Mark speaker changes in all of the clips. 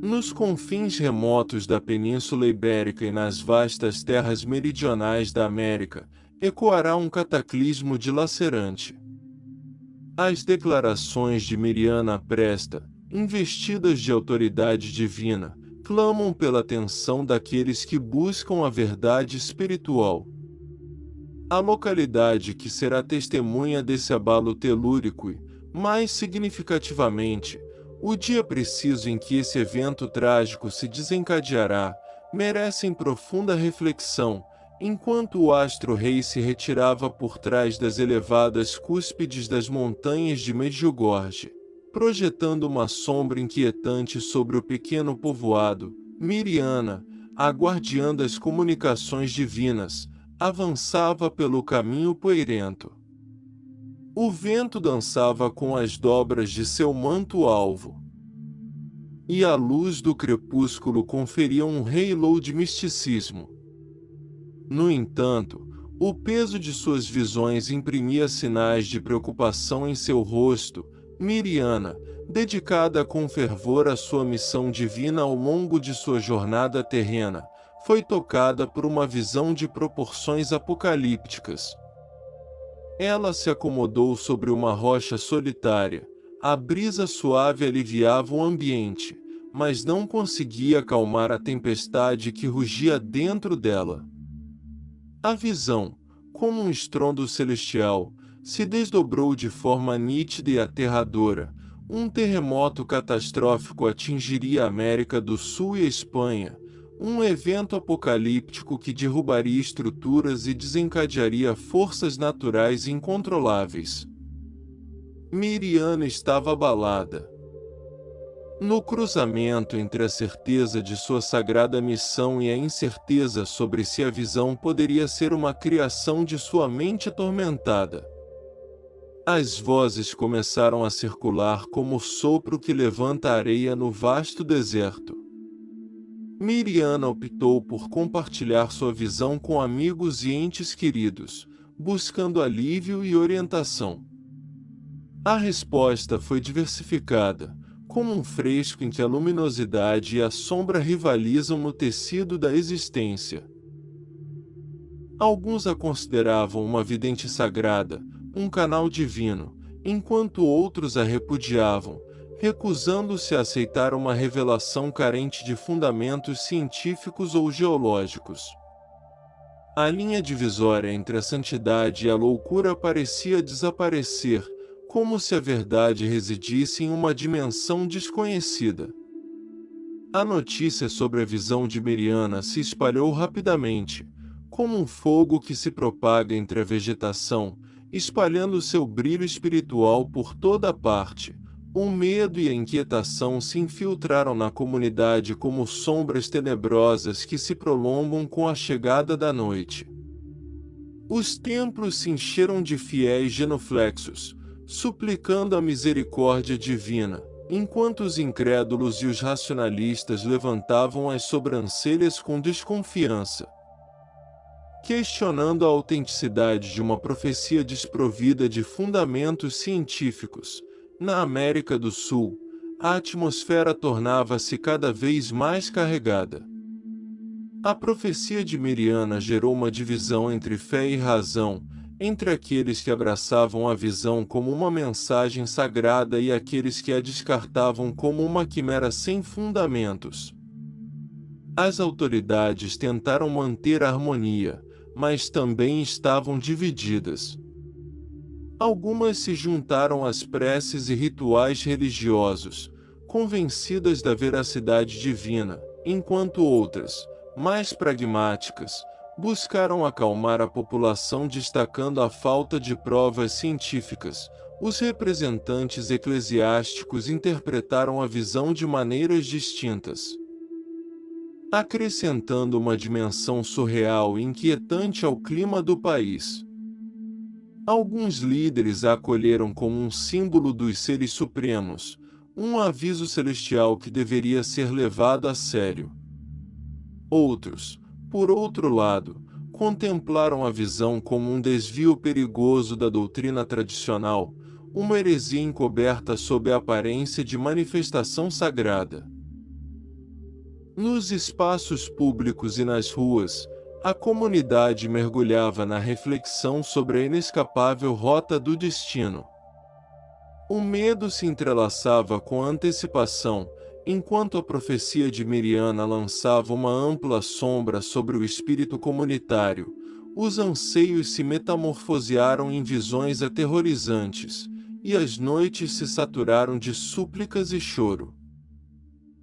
Speaker 1: Nos confins remotos da Península Ibérica e nas vastas terras meridionais da América, ecoará um cataclismo dilacerante. As declarações de Miriana Presta, investidas de autoridade divina, clamam pela atenção daqueles que buscam a verdade espiritual. A localidade que será testemunha desse abalo telúrico e, mais significativamente, o dia preciso em que esse evento trágico se desencadeará, merecem profunda reflexão, enquanto o astro-rei se retirava por trás das elevadas cúspides das montanhas de Medjugorje, projetando uma sombra inquietante sobre o pequeno povoado. Miriana, a guardiã das comunicações divinas, avançava pelo caminho poeirento. O vento dançava com as dobras de seu manto alvo. E a luz do crepúsculo conferia um halo de misticismo. No entanto, o peso de suas visões imprimia sinais de preocupação em seu rosto. Miriana, dedicada com fervor à sua missão divina ao longo de sua jornada terrena, foi tocada por uma visão de proporções apocalípticas. Ela se acomodou sobre uma rocha solitária. A brisa suave aliviava o ambiente, mas não conseguia acalmar a tempestade que rugia dentro dela. A visão, como um estrondo celestial, se desdobrou de forma nítida e aterradora. Um terremoto catastrófico atingiria a América do Sul e a Espanha, um evento apocalíptico que derrubaria estruturas e desencadearia forças naturais incontroláveis. Miriana estava abalada. No cruzamento entre a certeza de sua sagrada missão e a incerteza sobre se a visão poderia ser uma criação de sua mente atormentada, as vozes começaram a circular como o sopro que levanta a areia no vasto deserto. Miriana optou por compartilhar sua visão com amigos e entes queridos, buscando alívio e orientação. A resposta foi diversificada, como um fresco em que a luminosidade e a sombra rivalizam no tecido da existência. Alguns a consideravam uma vidente sagrada, um canal divino, enquanto outros a repudiavam, recusando-se a aceitar uma revelação carente de fundamentos científicos ou geológicos. A linha divisória entre a santidade e a loucura parecia desaparecer, como se a verdade residisse em uma dimensão desconhecida. A notícia sobre a visão de Miriana se espalhou rapidamente, como um fogo que se propaga entre a vegetação, espalhando seu brilho espiritual por toda parte. O medo e a inquietação se infiltraram na comunidade como sombras tenebrosas que se prolongam com a chegada da noite. Os templos se encheram de fiéis genuflexos, suplicando a misericórdia divina, enquanto os incrédulos e os racionalistas levantavam as sobrancelhas com desconfiança, questionando a autenticidade de uma profecia desprovida de fundamentos científicos. Na América do Sul, a atmosfera tornava-se cada vez mais carregada. A profecia de Miriana gerou uma divisão entre fé e razão, entre aqueles que abraçavam a visão como uma mensagem sagrada e aqueles que a descartavam como uma quimera sem fundamentos. As autoridades tentaram manter a harmonia, mas também estavam divididas. Algumas se juntaram às preces e rituais religiosos, convencidas da veracidade divina, enquanto outras, mais pragmáticas, buscaram acalmar a população destacando a falta de provas científicas. Os representantes eclesiásticos interpretaram a visão de maneiras distintas, acrescentando uma dimensão surreal e inquietante ao clima do país. Alguns líderes a acolheram como um símbolo dos seres supremos, um aviso celestial que deveria ser levado a sério. Outros, por outro lado, contemplaram a visão como um desvio perigoso da doutrina tradicional, uma heresia encoberta sob a aparência de manifestação sagrada. Nos espaços públicos e nas ruas, a comunidade mergulhava na reflexão sobre a inescapável rota do destino. O medo se entrelaçava com a antecipação, enquanto a profecia de Miriana lançava uma ampla sombra sobre o espírito comunitário. Os anseios se metamorfosearam em visões aterrorizantes, e as noites se saturaram de súplicas e choro.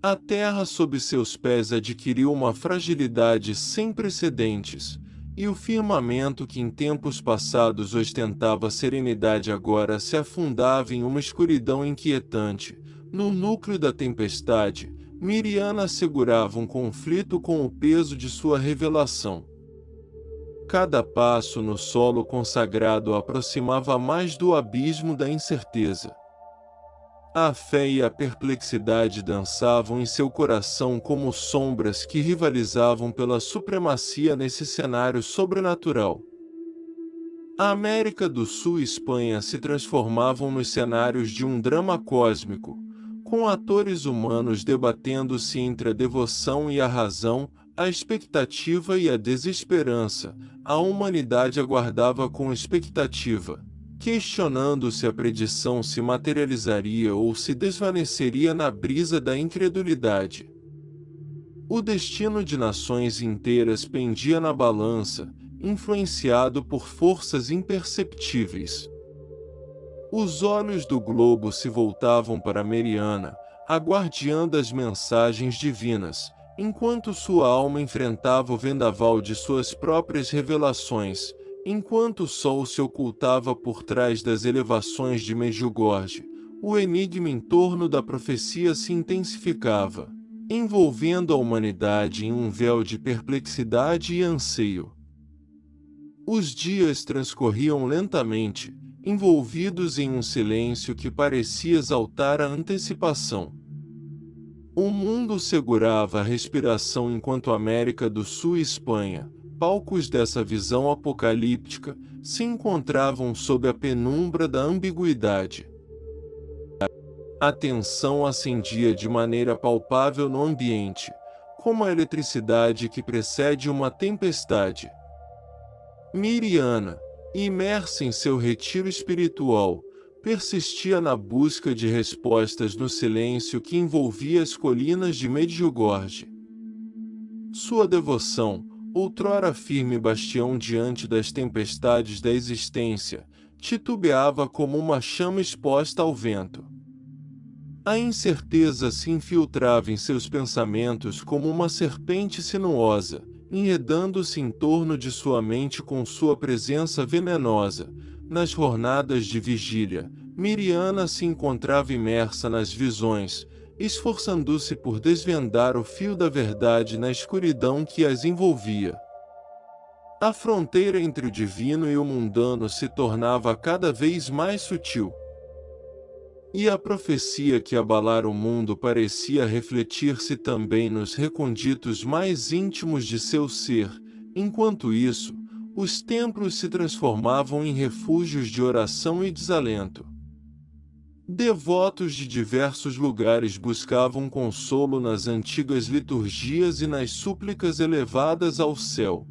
Speaker 1: A terra sob seus pés adquiriu uma fragilidade sem precedentes, e o firmamento que em tempos passados ostentava serenidade agora se afundava em uma escuridão inquietante. No núcleo da tempestade, Miriana segurava um conflito com o peso de sua revelação. Cada passo no solo consagrado a aproximava mais do abismo da incerteza. A fé e a perplexidade dançavam em seu coração como sombras que rivalizavam pela supremacia nesse cenário sobrenatural. A América do Sul e Espanha se transformavam nos cenários de um drama cósmico, com atores humanos debatendo-se entre a devoção e a razão, a expectativa e a desesperança. A humanidade aguardava com expectativa, questionando se a predição se materializaria ou se desvaneceria na brisa da incredulidade. O destino de nações inteiras pendia na balança, influenciado por forças imperceptíveis. Os olhos do globo se voltavam para Meriana, a guardiã das mensagens divinas, enquanto sua alma enfrentava o vendaval de suas próprias revelações, enquanto o sol se ocultava por trás das elevações de Medjugorje. O enigma em torno da profecia se intensificava, envolvendo a humanidade em um véu de perplexidade e anseio. Os dias transcorriam lentamente, envolvidos em um silêncio que parecia exaltar a antecipação. O mundo segurava a respiração enquanto a América do Sul e Espanha, palcos dessa visão apocalíptica, se encontravam sob a penumbra da ambiguidade. A tensão ascendia de maneira palpável no ambiente, como a eletricidade que precede uma tempestade. Miriana, imersa em seu retiro espiritual, persistia na busca de respostas no silêncio que envolvia as colinas de Medjugorje. Sua devoção, outrora firme bastião diante das tempestades da existência, titubeava como uma chama exposta ao vento. A incerteza se infiltrava em seus pensamentos como uma serpente sinuosa, enredando-se em torno de sua mente com sua presença venenosa. Nas jornadas de vigília, Miriana se encontrava imersa nas visões, esforçando-se por desvendar o fio da verdade na escuridão que as envolvia. A fronteira entre o divino e o mundano se tornava cada vez mais sutil. E a profecia que abalara o mundo parecia refletir-se também nos recônditos mais íntimos de seu ser. Enquanto isso, os templos se transformavam em refúgios de oração e desalento. Devotos de diversos lugares buscavam consolo nas antigas liturgias e nas súplicas elevadas ao céu.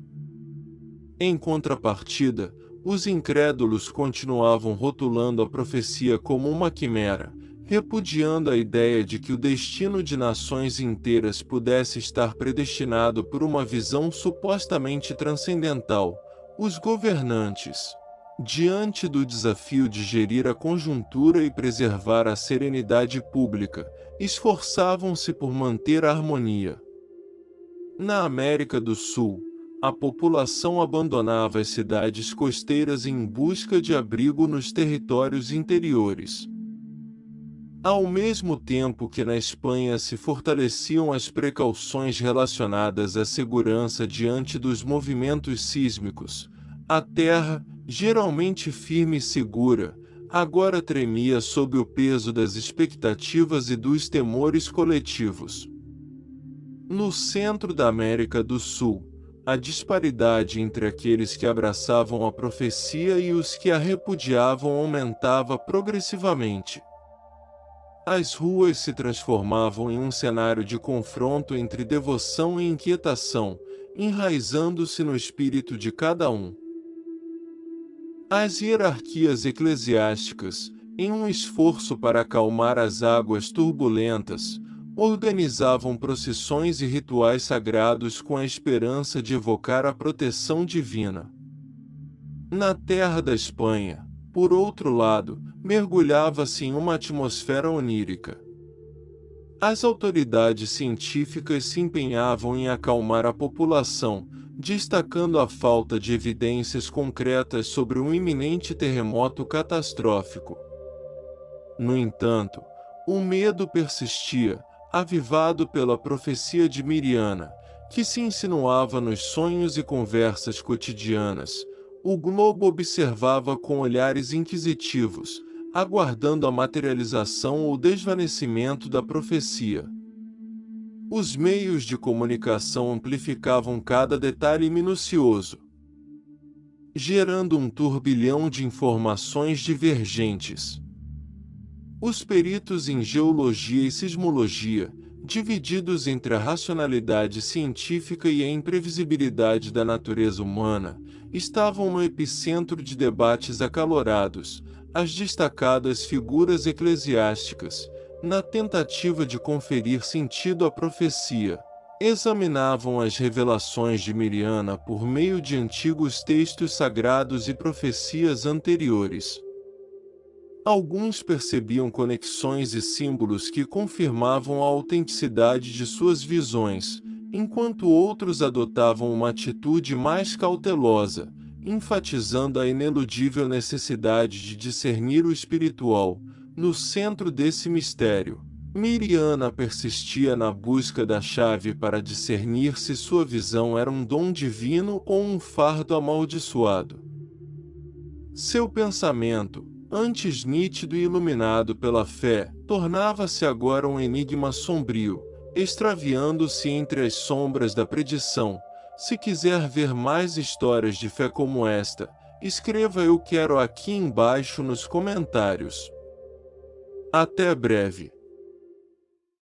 Speaker 1: Em contrapartida, os incrédulos continuavam rotulando a profecia como uma quimera, repudiando a ideia de que o destino de nações inteiras pudesse estar predestinado por uma visão supostamente transcendental. Os governantes, diante do desafio de gerir a conjuntura e preservar a serenidade pública, esforçavam-se por manter a harmonia. Na América do Sul, a população abandonava as cidades costeiras em busca de abrigo nos territórios interiores. Ao mesmo tempo que na Espanha se fortaleciam as precauções relacionadas à segurança diante dos movimentos sísmicos, a terra, geralmente firme e segura, agora tremia sob o peso das expectativas e dos temores coletivos. No centro da América do Sul, a disparidade entre aqueles que abraçavam a profecia e os que a repudiavam aumentava progressivamente. As ruas se transformavam em um cenário de confronto entre devoção e inquietação, enraizando-se no espírito de cada um. As hierarquias eclesiásticas, em um esforço para acalmar as águas turbulentas, organizavam procissões e rituais sagrados com a esperança de evocar a proteção divina. Na terra da Espanha, por outro lado, mergulhava-se em uma atmosfera onírica. As autoridades científicas se empenhavam em acalmar a população, destacando a falta de evidências concretas sobre um iminente terremoto catastrófico. No entanto, o medo persistia, avivado pela profecia de Miriana, que se insinuava nos sonhos e conversas cotidianas. O globo observava com olhares inquisitivos, aguardando a materialização ou desvanecimento da profecia. Os meios de comunicação amplificavam cada detalhe minucioso, gerando um turbilhão de informações divergentes. Os peritos em geologia e sismologia, divididos entre a racionalidade científica e a imprevisibilidade da natureza humana, estavam no epicentro de debates acalorados. As destacadas figuras eclesiásticas, na tentativa de conferir sentido à profecia, examinavam as revelações de Miriana por meio de antigos textos sagrados e profecias anteriores. Alguns percebiam conexões e símbolos que confirmavam a autenticidade de suas visões, enquanto outros adotavam uma atitude mais cautelosa, enfatizando a ineludível necessidade de discernir o espiritual. No centro desse mistério, Miriana persistia na busca da chave para discernir se sua visão era um dom divino ou um fardo amaldiçoado. Seu pensamento, antes nítido e iluminado pela fé, tornava-se agora um enigma sombrio, extraviando-se entre as sombras da predição. Se quiser ver mais histórias de fé como esta, escreva "Eu quero" aqui embaixo nos comentários. Até breve.